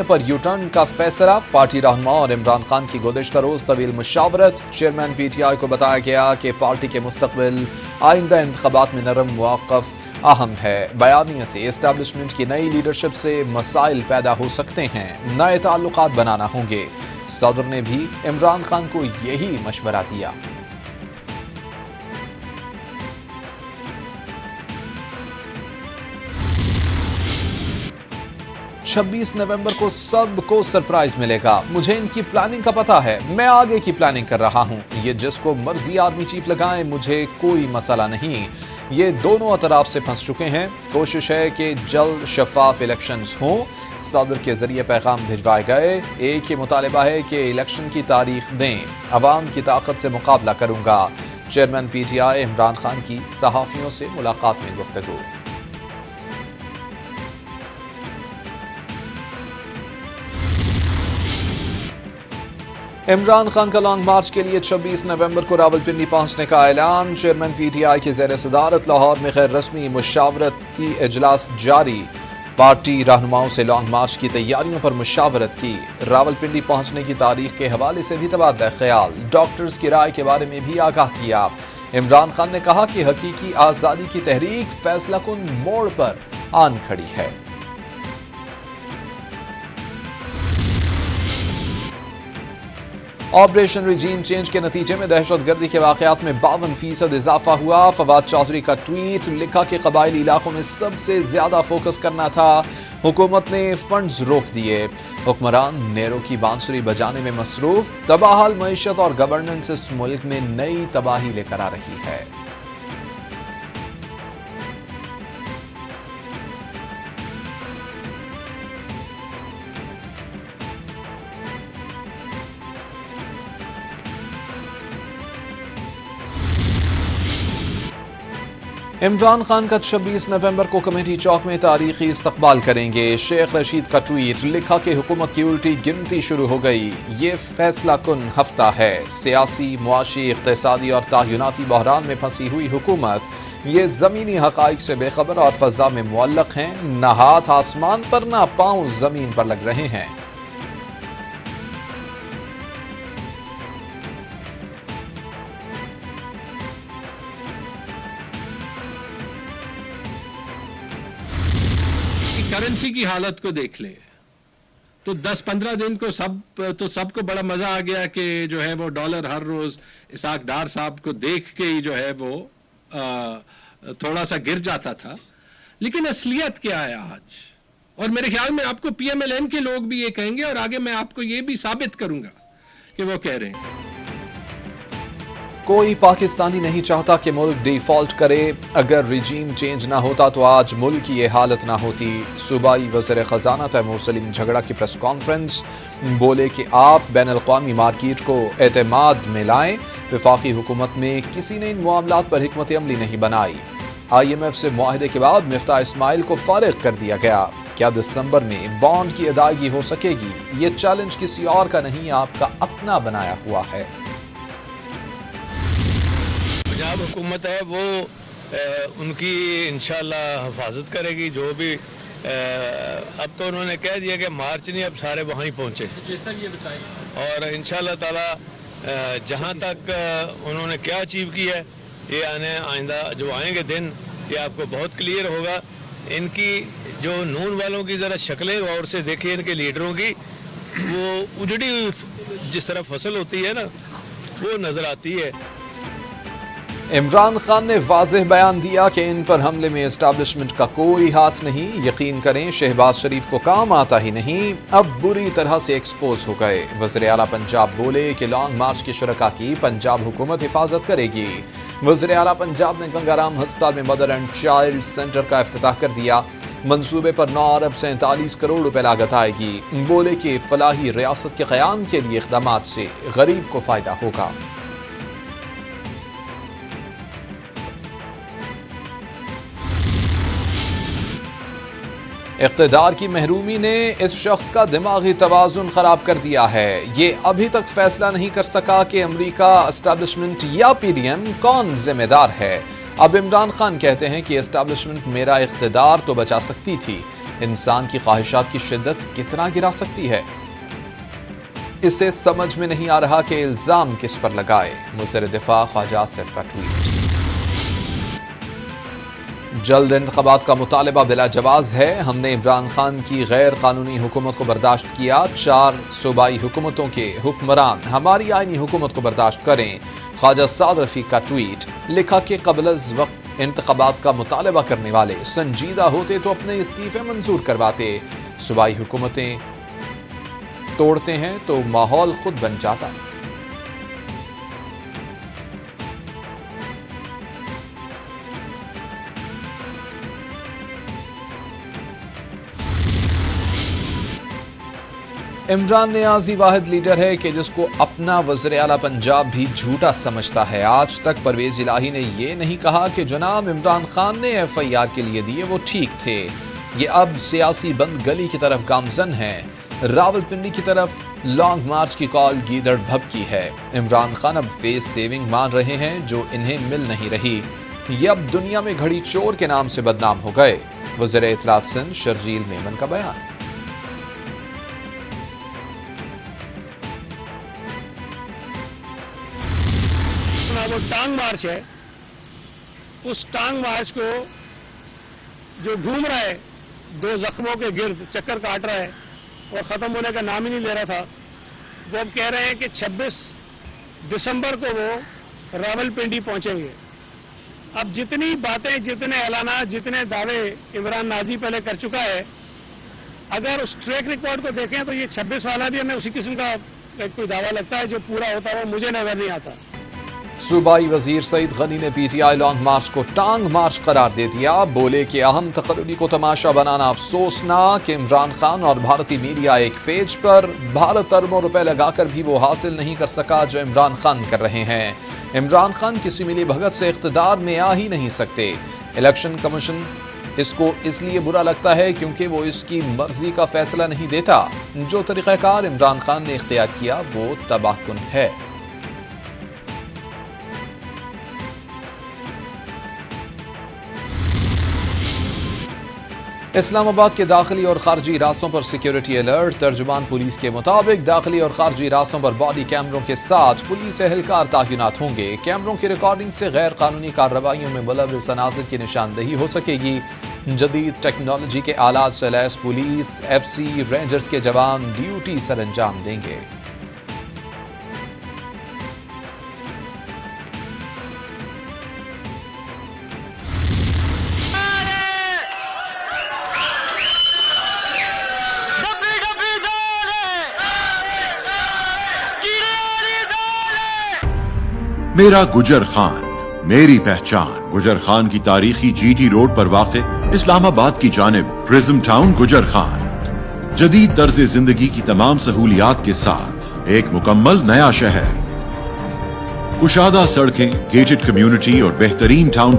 انتظامیہ پر you turn کا فیصلہ، پارٹی رہنما اور عمران خان کی گزشتہ روز طویل مشاورت، چیئرمین پی ٹی آئی کو بتایا گیا کہ پارٹی کے مستقبل آئندہ انتخابات میں نرم موقف اہم ہے۔ بیانیے سے اسٹیبلشمنٹ کی نئی لیڈرشپ سے مسائل پیدا ہو سکتے ہیں، نئے تعلقات بنانا ہوں گے۔ صدر نے بھی عمران خان کو یہی مشورہ دیا۔ 26 نومبر کو سب کو سرپرائز ملے گا، مجھے ان کی پلاننگ کا پتہ ہے، میں آگے کی پلاننگ کر رہا ہوں، یہ جس کو مرضی آرمی چیف لگائیں، مجھے کوئی مسئلہ نہیں، یہ دونوں اطراف سے پھنس چکے ہیں، کوشش ہے کہ جلد شفاف الیکشنز ہوں۔ صدر کے ذریعے پیغام بھجوائے گئے، ایک ہی مطالبہ ہے کہ الیکشن کی تاریخ دیں، عوام کی طاقت سے مقابلہ کروں گا۔ چیئرمین پی ٹی آئی عمران خان کی صحافیوں سے ملاقات میں گفتگو۔ عمران خان کا لانگ مارچ کے لیے 26 نومبر کو راولپنڈی پہنچنے کا اعلان، چیئرمین پی ٹی آئی کے زیر صدارت لاہور میں غیر رسمی مشاورتی اجلاس جاری، پارٹی رہنماؤں سے لانگ مارچ کی تیاریوں پر مشاورت کی، راولپنڈی پہنچنے کی تاریخ کے حوالے سے بھی تبادلہ خیال، ڈاکٹرز کی رائے کے بارے میں بھی آگاہ کیا۔ عمران خان نے کہا کہ حقیقی آزادی کی تحریک فیصلہ کن موڑ پر آن کھڑی ہے۔ آپریشن ریجیم چینج کے نتیجے میں دہشت گردی کے واقعات میں 52% اضافہ ہوا، فواد چودھری کا ٹویٹ، لکھا کہ قبائلی علاقوں میں سب سے زیادہ فوکس کرنا تھا، حکومت نے فنڈز روک دیے، حکمران نیرو کی بانسری بجانے میں مصروف، تباہال معیشت اور گورننس اس ملک میں نئی تباہی لے کر آ رہی ہے۔ عمران خان کا 26 نومبر کو کمیٹی چوک میں تاریخی استقبال کریں گے، شیخ رشید کا ٹویٹ، لکھا کہ حکومت کی الٹی گنتی شروع ہو گئی، یہ فیصلہ کن ہفتہ ہے، سیاسی، معاشی، اقتصادی اور تعیناتی بحران میں پھنسی ہوئی حکومت یہ زمینی حقائق سے بے خبر اور فضا میں معلق ہیں، نہ ہاتھ آسمان پر نہ پاؤں زمین پر لگ رہے ہیں۔ کرنسی کی حالت کو دیکھ لیں تو 10-15 دن کو سب کو بڑا مزہ آ گیا کہ جو ہے وہ ڈالر ہر روز اسحاق ڈار صاحب کو دیکھ کے ہی جو ہے وہ تھوڑا سا گر جاتا تھا، لیکن اصلیت کیا ہے آج؟ اور میرے خیال میں آپ کو پی ایم ایل این کے لوگ بھی یہ کہیں گے، اور آگے میں آپ کو یہ بھی ثابت کروں گا کہ وہ کہہ رہے ہیں۔ کوئی پاکستانی نہیں چاہتا کہ ملک ڈیفالٹ کرے، اگر ریجیم چینج نہ ہوتا تو آج ملک کی یہ حالت نہ ہوتی، صوبائی وزیر خزانہ تیمور سلیم جھگڑا کی پریس کانفرنس، بولے کہ آپ بین الاقوامی مارکیٹ کو اعتماد میں لائیں، وفاقی حکومت میں کسی نے ان معاملات پر حکمت عملی نہیں بنائی، آئی ایم ایف سے معاہدے کے بعد مفتاح اسماعیل کو فارغ کر دیا گیا، کیا دسمبر میں بانڈ کی ادائیگی ہو سکے گی؟ یہ چیلنج کسی اور کا نہیں، آپ کا اپنا بنایا ہوا ہے۔ پنجاب حکومت ہے وہ ان کی انشاءاللہ حفاظت کرے گی، جو بھی اب تو انہوں نے کہہ دیا کہ مارچ نہیں، اب سارے وہاں ہی پہنچے، اور انشاءاللہ تعالی جہاں تک انہوں نے کیا اچیو کیا ہے، یہ آئندہ جو آئیں گے دن یہ آپ کو بہت کلیئر ہوگا۔ ان کی جو نون والوں کی ذرا شکلیں غور سے دیکھیں، ان کے لیڈروں کی، وہ اجڑی ہوئی جس طرح فصل ہوتی ہے نا، وہ نظر آتی ہے۔ عمران خان نے واضح بیان دیا کہ ان پر حملے میں اسٹیبلشمنٹ کا کوئی ہاتھ نہیں، یقین کریں شہباز شریف کو کام آتا ہی نہیں، اب بری طرح سے ایکسپوز ہو گئے۔ وزیر اعلیٰ پنجاب بولے کہ لانگ مارچ کے شرکاء کی پنجاب حکومت حفاظت کرے گی۔ وزیر اعلیٰ پنجاب نے گنگا رام ہسپتال میں مدر اینڈ چائلڈ سینٹر کا افتتاح کر دیا، منصوبے پر 9 ارب 47 کروڑ روپے لاگت آئے گی، بولے کہ فلاحی ریاست کے قیام کے لیے اقدامات سے غریب کو فائدہ ہوگا۔ اقتدار کی محرومی نے اس شخص کا دماغی توازن خراب کر دیا ہے، یہ ابھی تک فیصلہ نہیں کر سکا کہ امریکہ، اسٹیبلشمنٹ یا پی ڈی ایم کون ذمہ دار ہے۔ اب عمران خان کہتے ہیں کہ اسٹیبلشمنٹ میرا اقتدار تو بچا سکتی تھی، انسان کی خواہشات کی شدت کتنا گرا سکتی ہے؟ اسے سمجھ میں نہیں آ رہا کہ الزام کس پر لگائے۔ وزیر دفاع خواجہ آصف کا ٹویٹ۔ جلد انتخابات کا مطالبہ بلا جواز ہے، ہم نے عمران خان کی غیر قانونی حکومت کو برداشت کیا، 4 صوبائی حکومتوں کے حکمران ہماری آئینی حکومت کو برداشت کریں۔ خواجہ سعد رفیق کا ٹویٹ، لکھا کہ قبل از وقت انتخابات کا مطالبہ کرنے والے سنجیدہ ہوتے تو اپنے استعفے منظور کرواتے، صوبائی حکومتیں توڑتے ہیں تو ماحول خود بن جاتا۔ عمران نیازی واحد لیڈر ہے کہ جس کو اپنا وزیر اعلیٰ پنجاب بھی جھوٹا سمجھتا ہے۔ آج تک پرویز الہی نے یہ نہیں کہا کہ جناب عمران خان نے FIR کے لیے دیے وہ ٹھیک تھے۔ یہ اب سیاسی بند گلی کی طرف گامزن ہے۔ راولپنڈی کی طرف لانگ مارچ کی کال گیدڑ بھبکی ہے۔ عمران خان اب فیس سیونگ مان رہے ہیں جو انہیں مل نہیں رہی۔ یہ اب دنیا میں گھڑی چور کے نام سے بدنام ہو گئے۔ وزیر اطلاعات سندھ شرجیل میمن کا بیان۔ وہ ٹانگ مارچ ہے، اس ٹانگ مارچ کو جو گھوم رہا ہے 2 زخموں کے گرد چکر کاٹ رہا ہے اور ختم ہونے کا نام ہی نہیں لے رہا تھا، وہ اب کہہ رہے ہیں کہ 26 دسمبر کو وہ راولپنڈی پہنچیں گے۔ اب جتنی باتیں، جتنے اعلانات، جتنے دعوے عمران نازی پہلے کر چکا ہے، اگر اس ٹریک ریکارڈ کو دیکھیں تو یہ 26 والا بھی ہمیں اسی قسم کا کوئی دعویٰ لگتا ہے جو پورا ہوتا ہے، مجھے نظر نہیں آتا۔ صوبائی وزیر سعید غنی نے PTI لانگ مارچ کو ٹانگ مارچ قرار دے دیا، بولے کہ اہم تقرری کو تماشا بنانا افسوسناک کہ عمران خان اور بھارتی میڈیا ایک پیج پر بھارت اربوں روپے لگا کر بھی وہ حاصل نہیں کر سکا جو عمران خان کر رہے ہیں۔ عمران خان کسی ملی بھگت سے اقتدار میں آ ہی نہیں سکتے۔ الیکشن کمیشن اس کو اس لیے برا لگتا ہے کیونکہ وہ اس کی مرضی کا فیصلہ نہیں دیتا۔ جو طریقہ کار عمران خان نے اختیار کیا وہ تباہ کن ہے۔ اسلام آباد کے داخلی اور خارجی راستوں پر سیکیورٹی الرٹ۔ ترجمان پولیس کے مطابق داخلی اور خارجی راستوں پر باڈی کیمروں کے ساتھ پولیس اہلکار تعینات ہوں گے۔ کیمروں کی ریکارڈنگ سے غیر قانونی کارروائیوں میں ملوث عناصر کی نشاندہی ہو سکے گی۔ جدید ٹیکنالوجی کے آلات سے لیس پولیس FC رینجرز کے جوان ڈیوٹی سر انجام دیں گے۔ میرا گجر خان، میری پہچان۔ گجر خان کی تاریخی GT روڈ پر واقع اسلام آباد کی جانب پرزم ٹاؤن گجر خان جدید طرز زندگی کی تمام سہولیات کے ساتھ ایک مکمل نیا شہر، کشادہ سڑکیں، گیٹڈ کمیونٹی اور بہترین ٹاؤن